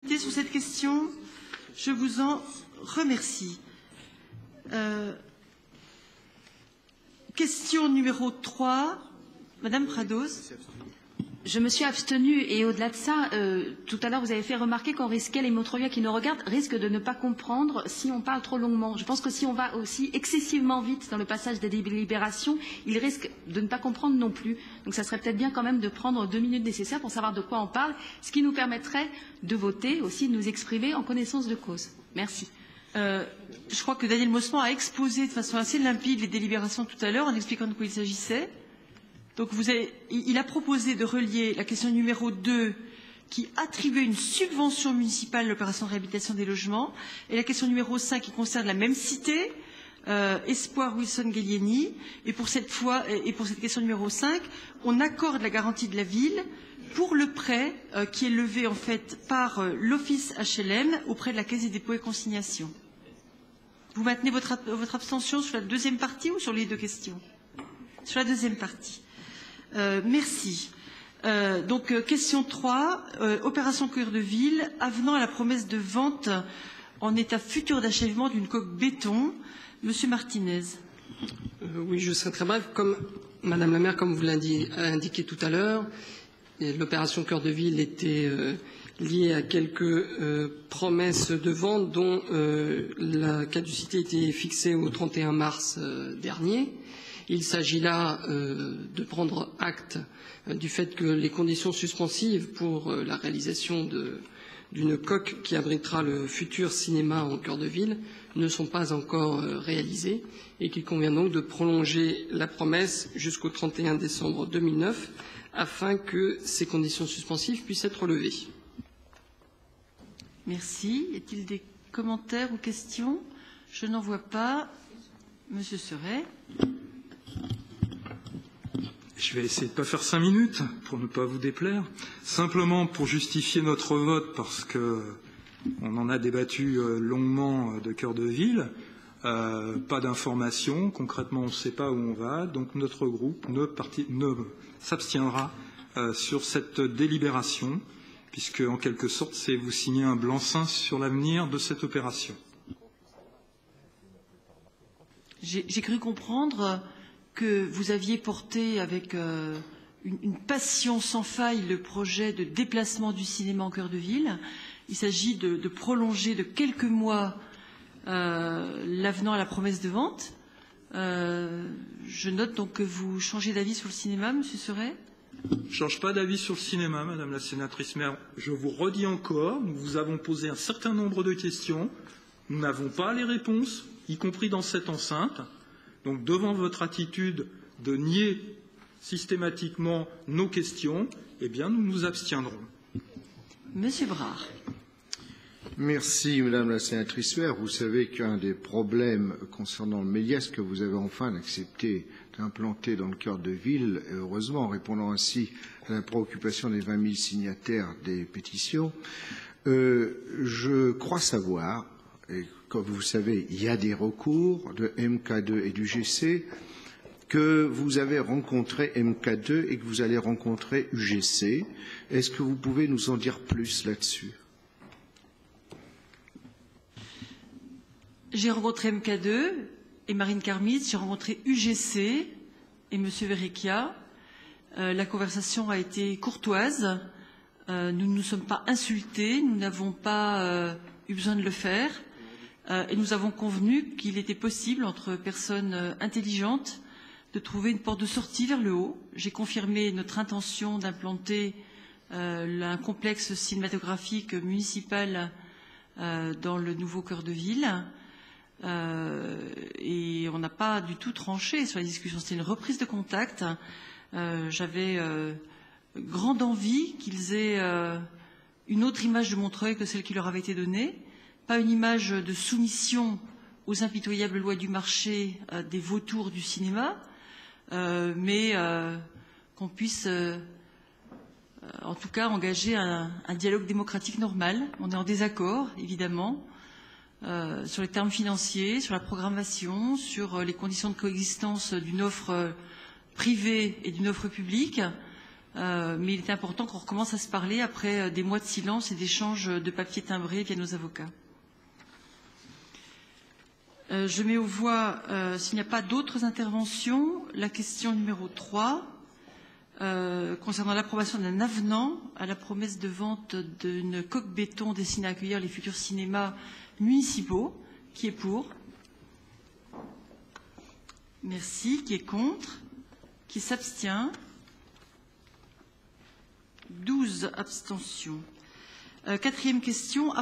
Sur cette question, je vous en remercie. Question numéro 3, Madame Prados. Je me suis abstenue et au-delà de ça, tout à l'heure vous avez fait remarquer qu'on risquait, les montreuillois qui nous regardent risquent de ne pas comprendre si on parle trop longuement. Je pense que si on va aussi excessivement vite dans le passage des délibérations, ils risquent de ne pas comprendre non plus. Donc ça serait peut-être bien quand même de prendre 2 minutes nécessaires pour savoir de quoi on parle, ce qui nous permettrait de voter, aussi de nous exprimer en connaissance de cause. Merci. Je crois que Daniel Mosman a exposé de façon assez limpide les délibérations tout à l'heure en expliquant de quoi il s'agissait. Donc il a proposé de relier la question numéro 2 qui attribuait une subvention municipale à l'opération de réhabilitation des logements et la question numéro 5 qui concerne la même cité, Espoir Wilson Gallieni. Et pour cette fois, et pour cette question numéro 5, on accorde la garantie de la ville pour le prêt qui est levé en fait par l'office HLM auprès de la Caisse des dépôts et consignations. Vous maintenez votre abstention sur la deuxième partie ou sur les deux questions? Sur la deuxième partie. Merci. Donc, question 3, opération Cœur de Ville, avenant à la promesse de vente en état futur d'achèvement d'une coque béton. Monsieur Martinez. Oui, je serai très bref. Comme Madame la maire, comme vous l'avez indiqué tout à l'heure, l'opération Cœur de Ville était liée à quelques promesses de vente dont la caducité était fixée au 31 mars dernier. Il s'agit là de prendre acte du fait que les conditions suspensives pour la réalisation d'une coque qui abritera le futur cinéma en cœur de ville ne sont pas encore réalisées et qu'il convient donc de prolonger la promesse jusqu'au 31 décembre 2009 afin que ces conditions suspensives puissent être levées. Merci. Y a-t-il des commentaires ou questions? Je n'en vois pas. Monsieur Seret. Je vais essayer de ne pas faire 5 minutes pour ne pas vous déplaire. Simplement pour justifier notre vote, parce qu'on en a débattu longuement de Cœur de Ville. Pas d'informations. Concrètement, on ne sait pas où on va. Donc notre groupe ne s'abstiendra sur cette délibération, puisque en quelque sorte, c'est vous signer un blanc-seing sur l'avenir de cette opération. J'ai cru comprendre que vous aviez porté avec une passion sans faille le projet de déplacement du cinéma en cœur de ville. Il s'agit de prolonger de quelques mois l'avenant à la promesse de vente. Je note donc que vous changez d'avis sur le cinéma, Monsieur Seret. Je ne change pas d'avis sur le cinéma, Madame la sénatrice maire. Je vous redis encore, nous vous avons posé un certain nombre de questions. Nous n'avons pas les réponses, y compris dans cette enceinte. Donc, devant votre attitude de nier systématiquement nos questions, eh bien, nous nous abstiendrons. Monsieur Brard. Merci, Madame la sénatrice maire. Vous savez qu'un des problèmes concernant le Méliès que vous avez enfin accepté d'implanter dans le cœur de ville, et heureusement en répondant ainsi à la préoccupation des 20 000 signataires des pétitions, je crois savoir, et comme vous savez, il y a des recours de MK2 et du GC, que vous avez rencontré MK2 et que vous allez rencontrer UGC. Est-ce que vous pouvez nous en dire plus là-dessus? J'ai rencontré MK2 et Marine Carmide, j'ai rencontré UGC et Monsieur Verrecchia. La conversation a été courtoise. Nous ne nous sommes pas insultés, nous n'avons pas eu besoin de le faire. Et nous avons convenu qu'il était possible, entre personnes intelligentes, de trouver une porte de sortie vers le haut. J'ai confirmé notre intention d'implanter un complexe cinématographique municipal dans le nouveau cœur de ville. Et on n'a pas du tout tranché sur la discussion. C'était une reprise de contact. J'avais grande envie qu'ils aient une autre image de Montreuil que celle qui leur avait été donnée. Pas une image de soumission aux impitoyables lois du marché des vautours du cinéma, mais qu'on puisse en tout cas engager un dialogue démocratique normal. On est en désaccord, évidemment, sur les termes financiers, sur la programmation, sur les conditions de coexistence d'une offre privée et d'une offre publique. mais il est important qu'on recommence à se parler après des mois de silence et d'échanges de papier timbré via nos avocats. Je mets aux voix, s'il n'y a pas d'autres interventions, la question numéro 3, concernant l'approbation d'un avenant à la promesse de vente d'une coque béton destinée à accueillir les futurs cinémas municipaux. Qui est pour? Merci. Qui est contre? Qui s'abstient? 12 abstentions. Quatrième question.